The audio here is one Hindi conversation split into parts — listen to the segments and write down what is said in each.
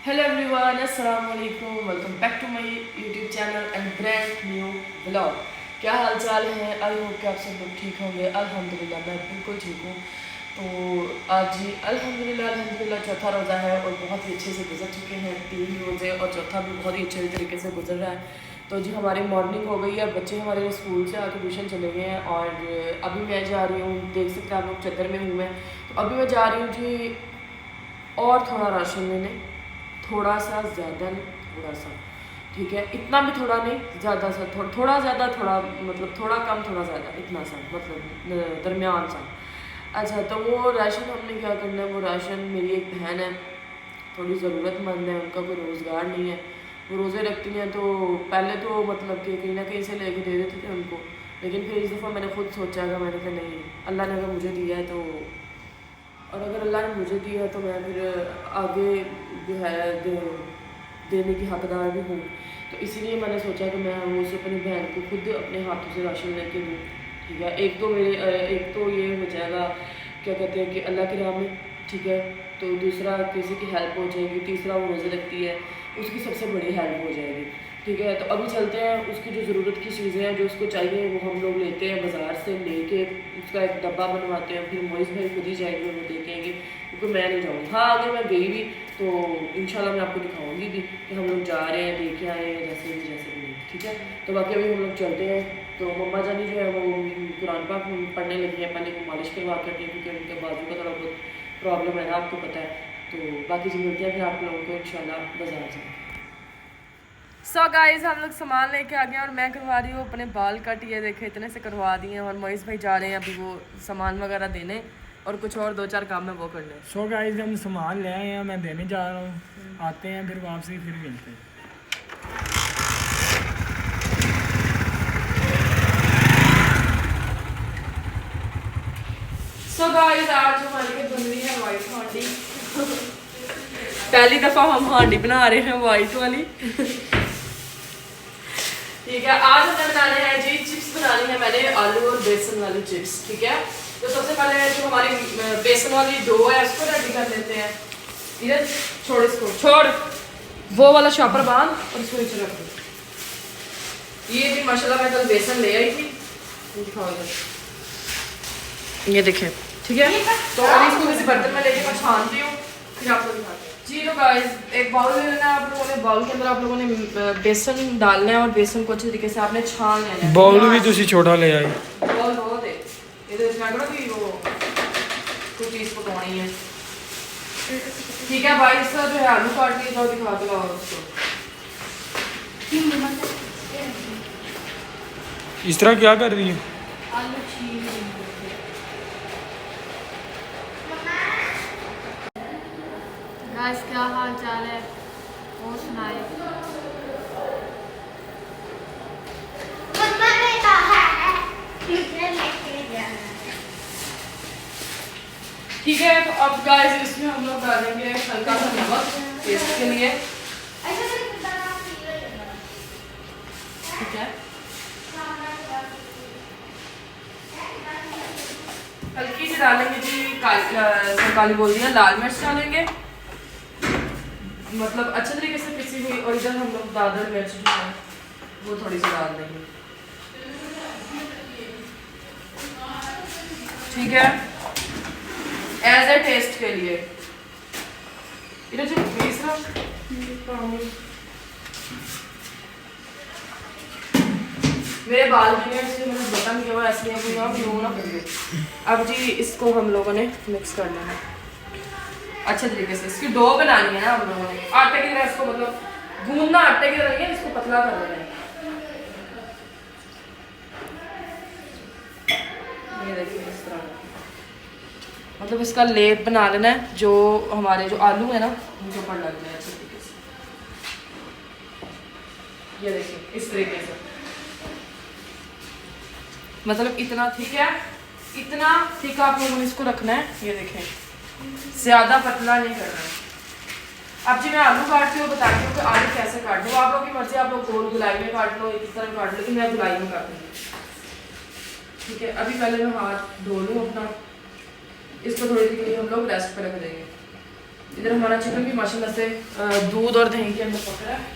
हेलो एवरीवन, अस्सलाम वालेकुम। Welcome back to my YouTube channel and brand new vlog. क्या हाल चाल है? आई होप कि आप सब लोग ठीक होंगे। अल्हम्दुलिल्लाह मैं बिल्कुल ठीक हूँ। तो आज जी अल्हम्दुलिल्लाह चौथा रोज़ा है और बहुत ही अच्छे से गुजर चुके हैं 3 रोज़े और चौथा भी बहुत ही अच्छे तरीके से गुजर रहा है। तो जी हमारी मॉर्निंग हो गई है, बच्चे हमारे स्कूल से आके ट्यूशन चले गए हैं और अभी मैं जा रही हूँ, देख सकते हैं आप लोग चद्दर में हूँ मैं। तो अभी मैं जा रही हूँ जी और थोड़ा राशन लेने, थोड़ा सा ज़्यादा नहीं, थोड़ा सा, ठीक है, इतना भी थोड़ा नहीं, ज़्यादा सा, थोड़ा ज़्यादा, थोड़ा मतलब थोड़ा कम थोड़ा ज़्यादा, इतना सा मतलब दरमियान सा। अच्छा, तो वो राशन हमने क्या करना है, वो राशन मेरी एक बहन है, थोड़ी ज़रूरतमंद है, उनका कोई रोज़गार नहीं है, वो रोज़े रखती हैं। तो पहले तो मतलब कि कहीं ना कहीं से लेके दे देते थे उनको, लेकिन फिर इस दफ़ा मैंने खुद सोचा कि मैंने कहा नहीं, अल्लाह ने अगर मुझे दिया है तो, और अगर अल्लाह ने मुझे दिया है तो मैं फिर आगे जो है देने की हकदार भी हूँ। तो इसीलिए मैंने सोचा कि मैं वो उसे अपनी बहन को खुद अपने हाथों से राशन लेके दूँ, ठीक है। एक तो ये हो जाएगा, क्या कहते हैं कि अल्लाह की राह में, ठीक है। तो दूसरा किसी की हेल्प हो जाएगी, तीसरा वो रोज़े रखती है, उसकी सबसे बड़ी हेल्प हो जाएगी, ठीक है। तो अभी चलते हैं, उसकी जो ज़रूरत की चीज़ें हैं जो उसको चाहिए वो हम लोग लेते हैं बाज़ार से, लेके उसका एक डब्बा बनवाते हैं, फिर मोइज़ भाई खुद ही जाएंगे वो देखेंगे, क्योंकि मैं नहीं जाऊँगी। हाँ, अगर मैं गई भी तो इंशाल्लाह मैं आपको दिखाऊंगी भी कि हम लोग जा रहे हैं, देखे आए हैं, जैसे भी, ठीक है। तो बाकी अभी हम लोग चलते हैं। तो मम्मा जानी जो है वो कुरान पाक पढ़ने लगी है, पहले वो मालिश करवा कर दी क्योंकि उनके बाजू का थोड़ा बहुत प्रॉब्लम है ना, आपको पता है। तो बाकी चीज़ मिलते हैं फिर आप लोगों को इंशाल्लाह बाजार से। सो गाइस, हम लोग सामान लेके आ गए और मैं करवा रही हूँ अपने बाल कट। ये देखे इतने से करवा दिए और मोइस भाई जा रहे हैं अभी वो सामान वगैरह देने और कुछ और 2-4 काम है वो करने। सो गाइस, हम सामान ले आए हैं, मैं देने जा रहा हूँ, आते हैं फिर वापसी फिर मिलते हैं। सो गाइस, आज हमारे लिए बन रही है वाइट हांडी। पहली दफा हम हांडी बना रहे हैं वाइट वाली। ठीक है, आज हमें बनाने हैं जी चिप्स बनानी है मैंने, आलू और बेसन वाली चिप्स, ठीक है। तो सबसे पहले जो हमारी बेसन वाली डो है उसको रेडी कर लेते हैं। इधर छोड़, इसको छोड़, वो वाला शॉपर बांध और इसको नीचे रख दो। ये जी माशाल्लाह मैं कल बेसन ले आई थी, दिखाओ इधर, ये देखें, ठीक है। तो अभी इसको किसी बर्तन में लेके मैं छानती हूँ, फिर आपको दिखाते हैं जी। तो गाइस, एक बाउल ले लेना है आप लोगों ने, बाउल के अंदर आप लोगों ने बेसन डालना है और बेसन को अच्छे तरीके से आपने छान लेना है। बाउल भी तुसी छोटा ले आई। बाउल बहुत है, ये तो इसमें करो कि वो कुछ चीज़ पकानी है, ठीक है भाई। इसका जो है आलू काट लिए जाओ, दिखा दो और उसको। इस तरह क्या कर रही है? आलू छील गाइस, क्या हाल चाल है? और सुनाए। ठीक है। तो अब गाइस इसमें हम लोग डालेंगे हल्का सा नमक टेस्ट के लिए, ठीक है। हल्की सी डालेंगे जी काली बोल दिया, लाल मिर्च डालेंगे, मतलब अच्छे तरीके से पिसी हुई। और इधर हम लोग दादर मिर्च जो है वो थोड़ी सी डाल देंगे, ठीक है, एज ए टेस्ट के लिए। इधर जो तीसरा मेरे बाल में इसलिए मैंने बटन किया हुआ, ऐसे कोई आप लोग ना कर दे। अब जी इसको हम लोगों ने मिक्स कर लेना अच्छे तरीके से। इसकी डो बनानी है ना हम लोगों ने, आटे की तरह इसको, मतलब गूंदना आटे की तरह नहीं है, इसको पतला कर देना है। ये देखिए इस तरह, मतलब इसका लेप बना लेना है, जो हमारे जो आलू है ना उनके ऊपर लग जाए अच्छे तरीके से। ये देखिए इस तरीके से, मतलब इतना ठीक है, इतना ठीक आप लोगों ने इसको रखना है। ये देखें, ज़्यादा पतला नहीं करना है। अब जी मैं आलू काटती हूँ, बताती हूँ कि आलू कैसे काट दूँ, आप लोगों की मर्जी, आप लोग गोल गुलाई में काट लो, इस तरह काट लो, लेकिन मैं गुलाई में काटूँगी, ठीक है। अभी पहले मैं हाथ धो लूँ अपना, इसको थोड़ी देर के लिए हम लोग रेस्ट पे रख देंगे। इधर हमारा चिकन भी माशाल्लाह से दूध और दही के अंदर पक रहा है।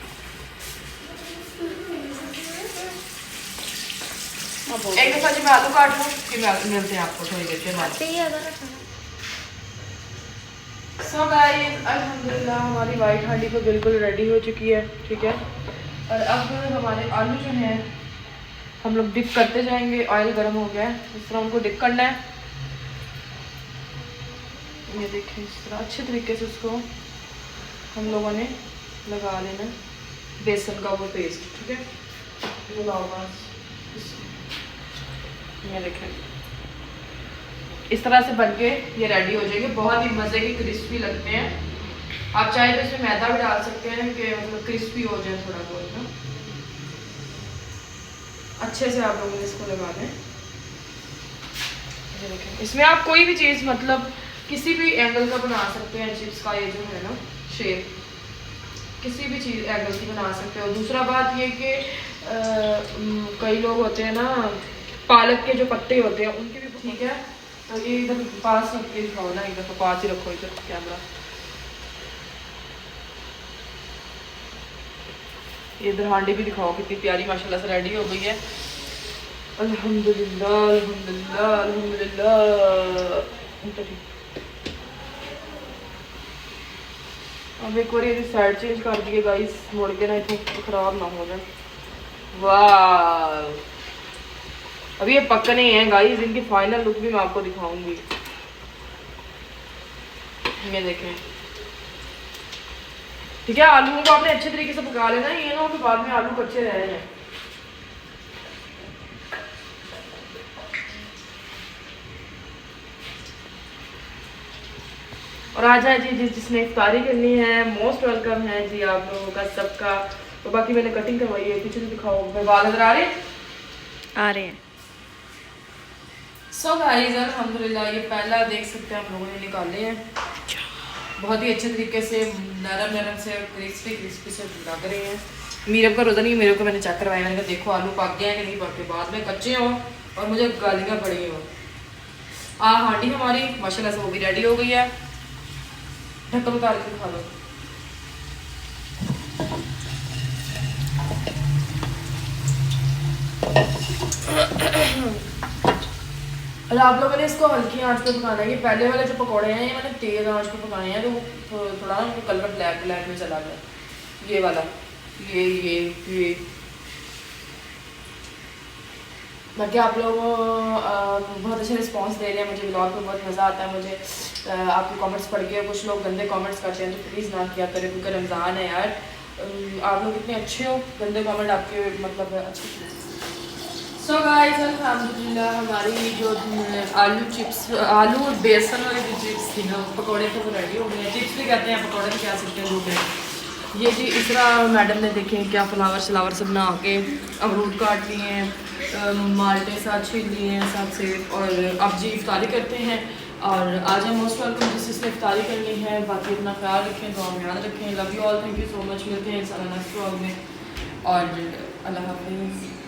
एक दफ़ा जी मैं आलू काट लूँ, फिर मिलते हैं आपको थोड़ी देर के बाद। सो गाइस अल्हम्दुलिल्लाह हमारी वाइट हांडी तो बिल्कुल रेडी हो चुकी है, ठीक है। और अब हमारे आलू जो हैं हम लोग डिप करते जाएंगे। ऑयल गर्म हो गया है, इस तरह उनको डिप करना है। ये देखें इस तरह अच्छे तरीके से उसको हम लोगों ने लगा लेना बेसन का वो पेस्ट, ठीक है। लगाओ बस, ये देखें इस तरह से बन के ये रेडी हो जाएंगे। बहुत ही मज़े के क्रिस्पी लगते हैं। आप चाहे तो इसमें मैदा भी डाल सकते हैं कि मतलब क्रिस्पी हो जाए थोड़ा बहुत ना। अच्छे से आप लोगों ने इसको लगा दें। ये देखें इसमें आप कोई भी चीज़ मतलब किसी भी एंगल का बना सकते हैं। चिप्स का ये जो है ना शेप किसी भी चीज़ एंगल की बना सकते हो। दूसरा बात ये कि कई लोग होते हैं ना पालक के जो पत्ते होते हैं उनके भी, ठीक है। तो ये इधर पास रख के दिखाओ ना, एक दफ़ा पास ही रखो इधर कैमरा। इधर हांडी भी दिखाओ कितनी प्यारी माशाल्लाह से रेडी हो गई है। अल्हम्दुलिल्लाह अल्हम्दुलिल्लाह अल्हम्दुलिल्लाह। अब एक बार ये साइड चेंज कर दिए गाइस, मुड़ के ना इतनी खराब ना हो जाए। वाह अभी ये पकने हैं गाइस, इनकी फाइनल लुक भी मैं आपको दिखाऊंगी। ये देखें, ठीक है। आलूओं को आपने अच्छे तरीके से पका लेना, ये ना कि बाद में आलू कच्चे रह जाए। और आ जाए जी जिसने इफ्तारी करनी है मोस्ट वेलकम है जी आप लोगों का सबका। तो बाकी मैंने कटिंग करवाई है, पीछे दिखाओ बाल नजर आ रहे हैं। सो गाइस अल्हम्दुलिल्लाह ये पहला देख सकते हैं हम लोगों ने निकाले हैं। बहुत ही अच्छे तरीके से नरम नरम से क्रिस्पी से लग रहे हैं। मीरब का रोज़ा नहीं, मेरे को मैंने चेक करवाया, मैंने कहा देखो आलू पक गए हैं कि नहीं पके, बाद में कच्चे हों और मुझे गालियाँ पड़ी हों। हांडी हमारी माशाल्लाह से वो भी रेडी हो गई है। ढक्कन उतार के खा लो। और आप लोगों ने इसको हल्की आंच पे पकाना है। ये पहले वाले जो पकौड़े हैं ये मैंने तेज़ आंच पे पकाए हैं, तो वो थोड़ा उनका कलर ब्लैक ब्लैक में चला गया। ये वाला ये बाकी आप लोग बहुत अच्छे रिस्पांस दे रहे हैं मुझे। ब्लॉग में बहुत मज़ा आता है मुझे आपके कमेंट्स पढ़ के। कुछ लोग गंदे कमेंट्स करते हैं तो प्लीज़ ना किया करें, क्योंकि रमज़ान है यार। आप लोग इतने अच्छे हो, गंदे कमेंट आपके मतलब अच्छे। सो गाइस अल्हम्दुलिल्लाह हमारी जो आलू चिप्स, आलू और बेसन वाली जो चिप्स थी ना पकौड़े तो वो रेडी हो गए हैं। चिप्स भी कहते हैं, पकौड़े भी कह सकते हैं लोग। ये जी इस तरह मैडम ने देखे क्या फ्लावर शलावर से बना के अमरूद काट लिए हैं, माल्टे साथ छील लिए हैं साथ से। और अब जी इफ्तारी करते हैं। और आज हम मोस्ट वेलकम जिससे इफ्तारी करनी है। बाकी अपना ख्याल रखें, दुआ में याद रखें। Love you all, thank you so much. मिलते हैं इंशाल्लाह नेक्स्ट व्लॉग में और अल्लाह हाफिज़।